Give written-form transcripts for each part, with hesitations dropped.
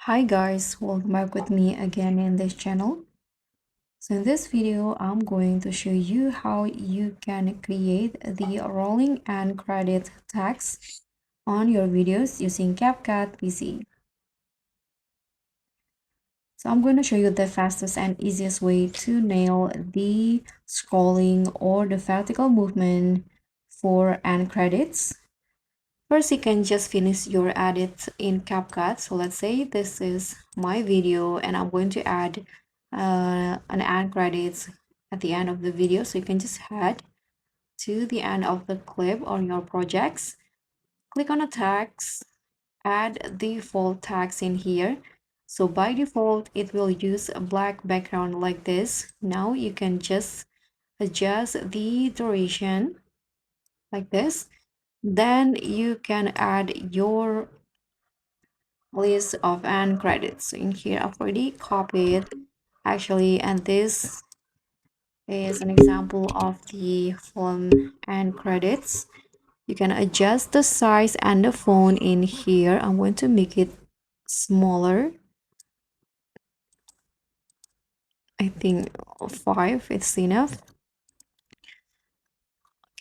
Hi guys, welcome back with me again in this channel. So in this video, I'm going to show you how you can create the rolling and credit tags on your videos using CapCut PC. So I'm going to show you the fastest and easiest way to nail the scrolling or the vertical movement for end credits. First, you can just finish your edit in CapCut. So let's say this is my video and I'm going to add an end credits at the end of the video. So you can just head to the end of the clip on your projects. Click on the tags, add the default tags in here. So by default, it will use a black background like this. Now you can just adjust the duration like this. Then you can add your list of end credits. So in here I've already copied actually, and this is an example of the film end credits. You can adjust the size and the font in here. I'm going to make it smaller. I think 5 it's enough.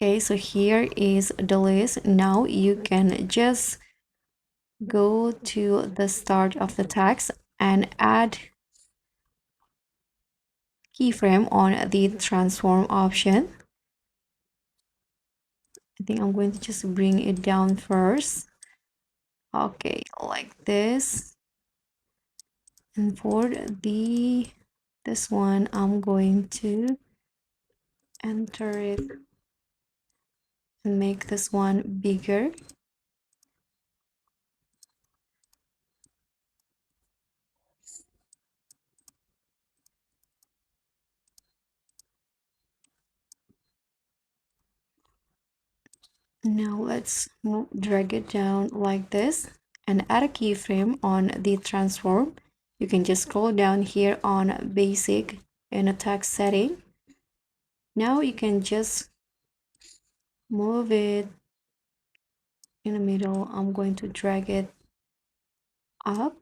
Okay, so here is the list. Now you can just go to the start of the text and add keyframe on the transform option. I think I'm going to just bring it down first. Okay, like this. And for this one, I'm going to enter it and make this one bigger. Now let's drag it down like this and add a keyframe on the transform. You can just scroll down here on basic in a text setting. Now you can just move it in the middle. I'm going to drag it up.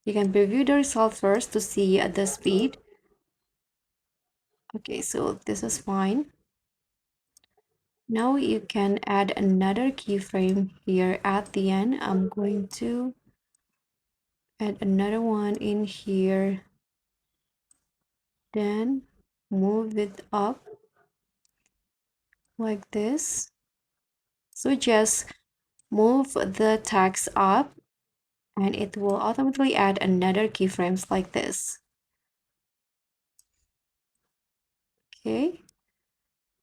You can preview the result first to see the speed. Okay, so this is fine. Now you can add another keyframe here at the end. I'm going to add another one in here, then move it up like this. So just move the text up and it will automatically add another keyframes like this. Okay,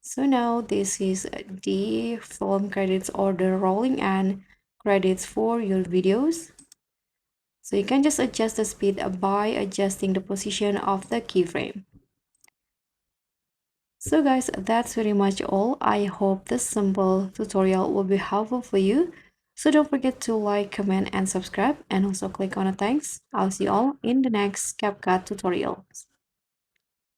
so now this is the film credits or the rolling and credits for your videos. So you can just adjust the speed by adjusting the position of the keyframe. So guys, that's pretty much all. I hope this simple tutorial will be helpful for you. So don't forget to like, comment, and subscribe, and also click on the thanks. I'll see you all in the next CapCut tutorial.